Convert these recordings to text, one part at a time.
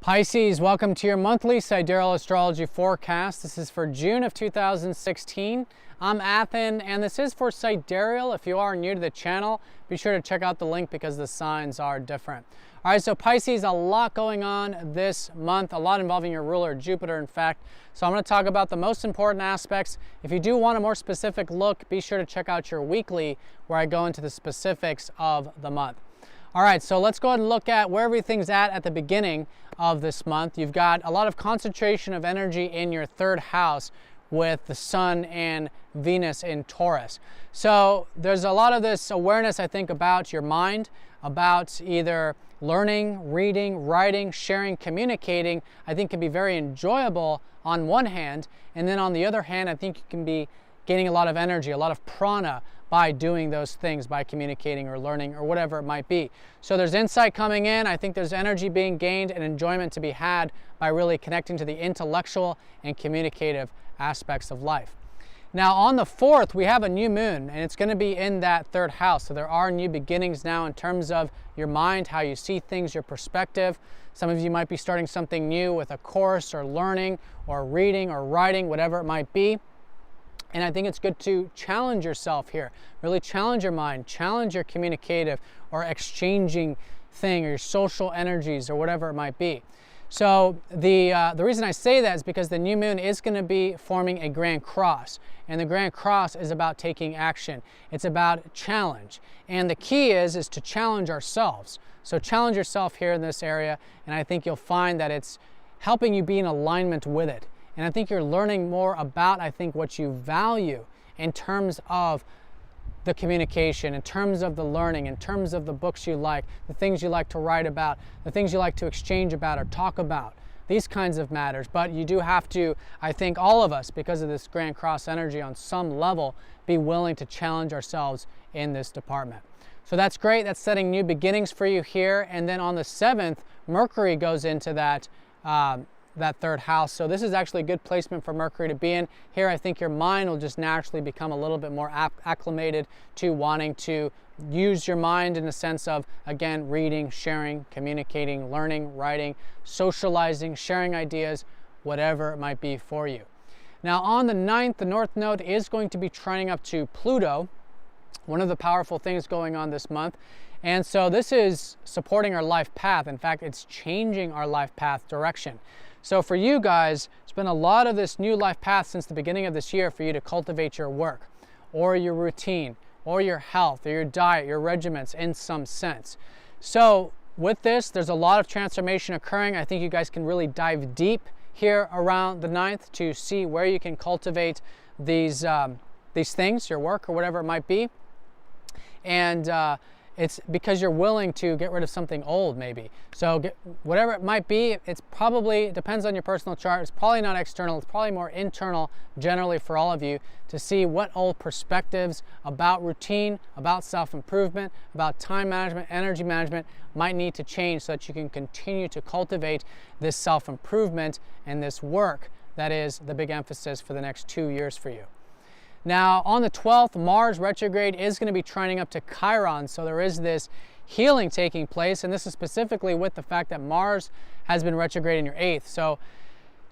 Pisces, welcome to your monthly Sidereal Astrology forecast. This is for June of 2016. I'm Athen, and this is for Sidereal. If you are new to the channel, be sure to check out the link because the signs are different. All right, so Pisces, a lot going on this month, a lot involving your ruler, Jupiter, in fact. So I'm going to talk about the most important aspects. If you do want a more specific look, be sure to check out your weekly where I go into the specifics of the month. All right, so let's go ahead and look at where everything's at the beginning of this month. You've got a lot of concentration of energy in your third house with the Sun and Venus in Taurus. So there's a lot of this awareness, I think, about your mind, about either learning, reading, writing, sharing, communicating. I think can be very enjoyable on one hand, and then on the other hand, I think you can be gaining a lot of energy, a lot of prana by doing those things, by communicating or learning or whatever it might be. So there's insight coming in. I think there's energy being gained and enjoyment to be had by really connecting to the intellectual and communicative aspects of life. Now on the 4th, we have a new moon, and it's going to be in that third house. So there are new beginnings now in terms of your mind, how you see things, your perspective. Some of you might be starting something new with a course or learning or reading or writing, whatever it might be. And I think it's good to challenge yourself here, really challenge your mind, challenge your communicative or exchanging thing or your social energies or whatever it might be. So the reason I say that is because the new moon is going to be forming a grand cross, and the grand cross is about taking action. It's about challenge, and the key is to challenge ourselves. So challenge yourself here in this area, and I think you'll find that it's helping you be in alignment with it. And I think you're learning more about, I think, what you value in terms of the communication, in terms of the learning, in terms of the books you like, the things you like to write about, the things you like to exchange about or talk about, these kinds of matters. But you do have to, I think all of us, because of this Grand Cross energy on some level, be willing to challenge ourselves in this department. So that's great. That's setting new beginnings for you here. And then on the 7th, Mercury goes into that third house. So this is actually a good placement for Mercury to be in. Here I think your mind will just naturally become a little bit more acclimated to wanting to use your mind in the sense of, again, reading, sharing, communicating, learning, writing, socializing, sharing ideas, whatever it might be for you. Now on the 9th, the North Node is going to be trining up to Pluto, one of the powerful things going on this month. And so this is supporting our life path. In fact, it's changing our life path direction. So for you guys, it's been a lot of this new life path since the beginning of this year for you to cultivate your work or your routine or your health or your diet, your regimens in some sense. So with this, there's a lot of transformation occurring. I think you guys can really dive deep here around the 9th to see where you can cultivate these things, your work or whatever it might be. And it's because you're willing to get rid of something old, maybe. So whatever it might be, it's probably, it depends on your personal chart. It's probably not external. It's probably more internal, generally for all of you, to see what old perspectives about routine, about self-improvement, about time management, energy management might need to change so that you can continue to cultivate this self-improvement and this work that is the big emphasis for the next 2 years for you. Now, on the 12th, Mars retrograde is going to be trining up to Chiron, so there is this healing taking place, and this is specifically with the fact that Mars has been retrograde in your 8th. So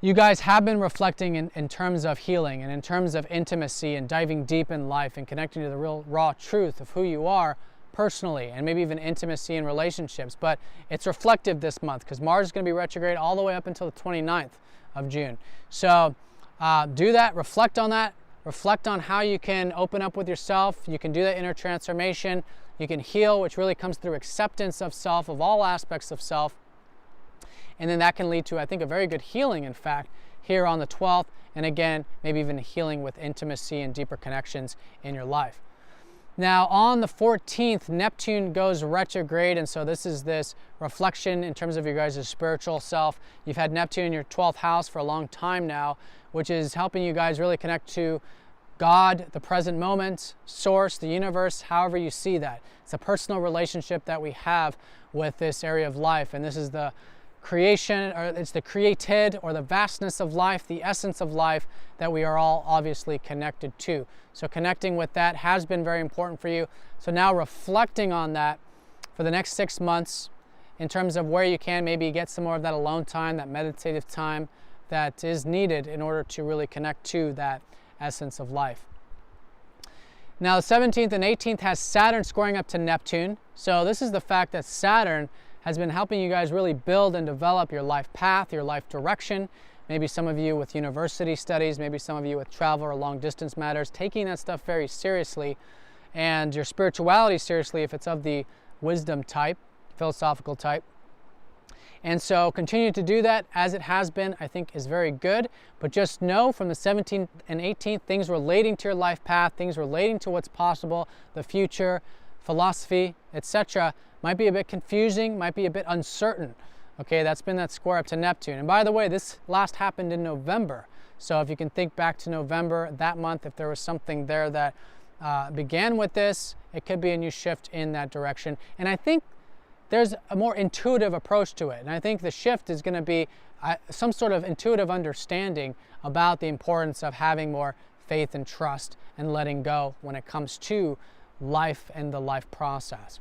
you guys have been reflecting in terms of healing and in terms of intimacy and diving deep in life and connecting to the real raw truth of who you are personally and maybe even intimacy in relationships. But it's reflective this month because Mars is going to be retrograde all the way up until the 29th of June. So do that, reflect on that. Reflect on how you can open up with yourself. You can do that inner transformation. You can heal, which really comes through acceptance of self, of all aspects of self. And then that can lead to, I think, a very good healing, in fact, here on the 12th. And again, maybe even healing with intimacy and deeper connections in your life. Now, on the 14th, Neptune goes retrograde, and so this is this reflection in terms of your guys' spiritual self. You've had Neptune in your 12th house for a long time now, which is helping you guys really connect to God, the present moment, source, the universe, however you see that. It's a personal relationship that we have with this area of life, and this is the creation, or it's the created, or the vastness of life, the essence of life that we are all obviously connected to. So connecting with that has been very important for you. So now reflecting on that for the next 6 months in terms of where you can maybe get some more of that alone time, that meditative time that is needed in order to really connect to that essence of life. Now the 17th and 18th has Saturn squaring up to Neptune. So this is the fact that Saturn has been helping you guys really build and develop your life path, your life direction. Maybe some of you with university studies, maybe some of you with travel or long distance matters, taking that stuff very seriously, and your spirituality seriously if it's of the wisdom type, philosophical type. And so continue to do that as it has been, I think is very good. But just know from the 17th and 18th, things relating to your life path, things relating to what's possible, the future, philosophy, etc. might be a bit confusing, might be a bit uncertain. Okay, that's been that square up to Neptune. And by the way, this last happened in November. So if you can think back to November, that month, if there was something there that began with this, it could be a new shift in that direction. And I think there's a more intuitive approach to it. And I think the shift is going to be some sort of intuitive understanding about the importance of having more faith and trust and letting go when it comes to life and the life process.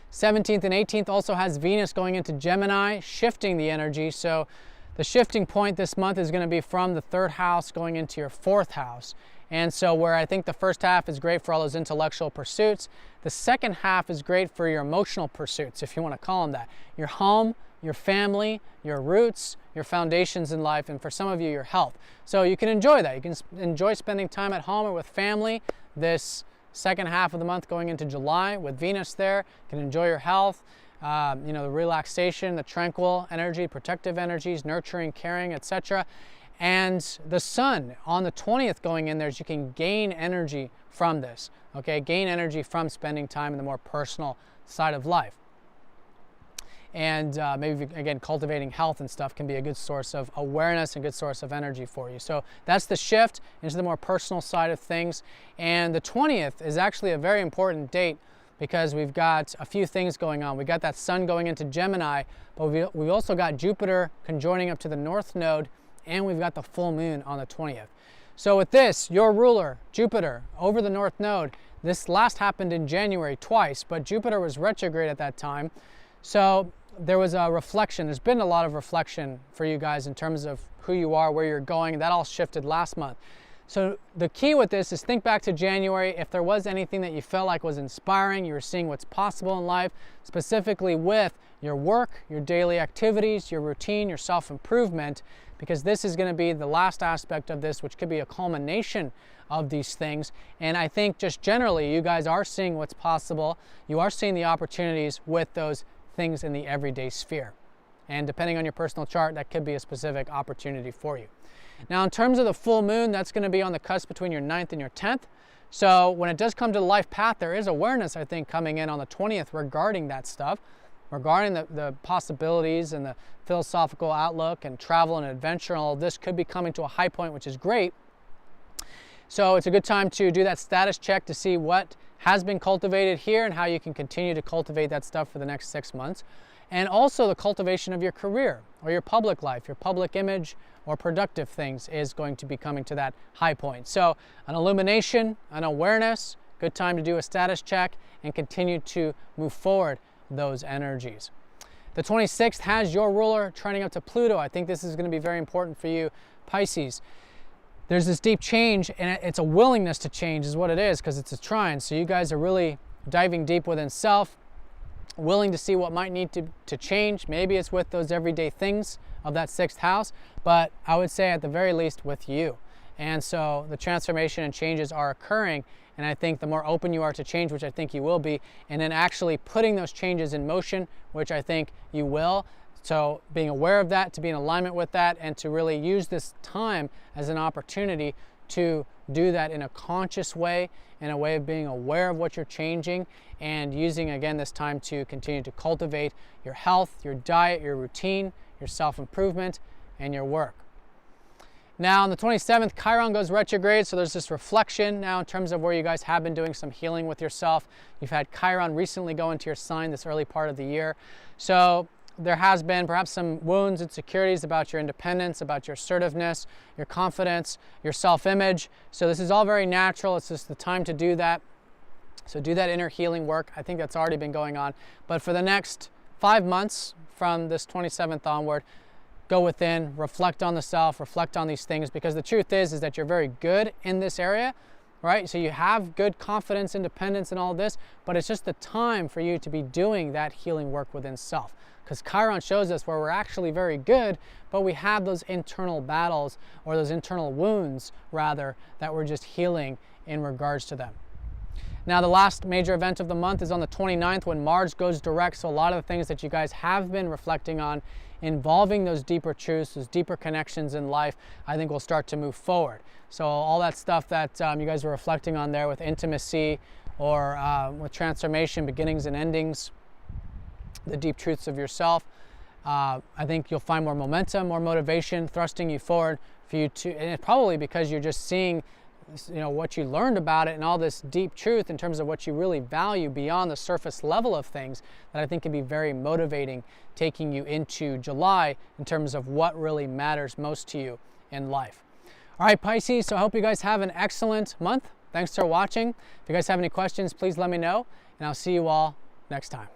17th and 18th also has Venus going into Gemini, shifting the energy. So the shifting point this month is going to be from the 3rd house going into your 4th house. And so where I think the first half is great for all those intellectual pursuits, the second half is great for your emotional pursuits, if you want to call them that. Your home, your family, your roots, your foundations in life, and for some of you, your health. So you can enjoy that. You can enjoy spending time at home or with family this second half of the month going into July with Venus there. You can enjoy your health, the relaxation, the tranquil energy, protective energies, nurturing, caring, etc. And the sun on the 20th going in there, you can gain energy from this, okay? Gain energy from spending time in the more personal side of life. And maybe, again, cultivating health and stuff can be a good source of awareness and good source of energy for you. So that's the shift into the more personal side of things. And the 20th is actually a very important date because we've got a few things going on. We got that sun going into Gemini, but we've also got Jupiter conjoining up to the North Node, and we've got the full moon on the 20th. So with this, your ruler, Jupiter, over the North Node, this last happened in January twice, but Jupiter was retrograde at that time. So there was a reflection. There's been a lot of reflection for you guys in terms of who you are, where you're going. That all shifted last month. So the key with this is think back to January. If there was anything that you felt like was inspiring, you were seeing what's possible in life, specifically with your work, your daily activities, your routine, your self-improvement, because this is going to be the last aspect of this, which could be a culmination of these things. And I think just generally, you guys are seeing what's possible. You are seeing the opportunities with those things in the everyday sphere. And depending on your personal chart, that could be a specific opportunity for you. Now, in terms of the full moon, that's going to be on the cusp between your 9th and your 10th. So when it does come to the life path, there is awareness, I think, coming in on the 20th regarding that stuff, regarding the possibilities and the philosophical outlook and travel and adventure. And all of this could be coming to a high point, which is great. So it's a good time to do that status check to see what has been cultivated here and how you can continue to cultivate that stuff for the next 6 months. And also the cultivation of your career or your public life, your public image or productive things is going to be coming to that high point. So an illumination, an awareness, good time to do a status check and continue to move forward those energies. The 26th has your ruler trending up to Pluto. I think this is going to be very important for you, Pisces. There's this deep change, and it's a willingness to change is what it is, because it's a trine. So you guys are really diving deep within self, willing to see what might need to change. Maybe it's with those everyday things of that 6th house, but I would say at the very least with you. And so the transformation and changes are occurring, and I think the more open you are to change, which I think you will be, and then actually putting those changes in motion, which I think you will. So being aware of that, to be in alignment with that, and to really use this time as an opportunity to do that in a conscious way, in a way of being aware of what you're changing, and using again this time to continue to cultivate your health, your diet, your routine, your self-improvement, and your work. Now on the 27th, Chiron goes retrograde, so there's this reflection now in terms of where you guys have been doing some healing with yourself. You've had Chiron recently go into your sign this early part of the year. So there has been perhaps some wounds, insecurities about your independence, about your assertiveness, your confidence, your self-image. So this is all very natural. It's just the time to do that. So do that inner healing work. I think that's already been going on. But for the next 5 months from this 27th onward, go within, reflect on the self, reflect on these things, because the truth is that you're very good in this area, right? So you have good confidence, independence, and all this, but it's just the time for you to be doing that healing work within self. Because Chiron shows us where we're actually very good, but we have those internal battles, or those internal wounds, rather, that we're just healing in regards to them. Now, the last major event of the month is on the 29th when Mars goes direct. So a lot of the things that you guys have been reflecting on involving those deeper truths, those deeper connections in life, I think will start to move forward. So all that stuff that you guys were reflecting on there with intimacy or with transformation, beginnings and endings, the deep truths of yourself, I think you'll find more momentum, more motivation, thrusting you forward for you to, and it's probably because you're just seeing what you learned about it and all this deep truth in terms of what you really value beyond the surface level of things, that I think can be very motivating, taking you into July in terms of what really matters most to you in life. All right, Pisces, so I hope you guys have an excellent month. Thanks for watching. If you guys have any questions, please let me know, and I'll see you all next time.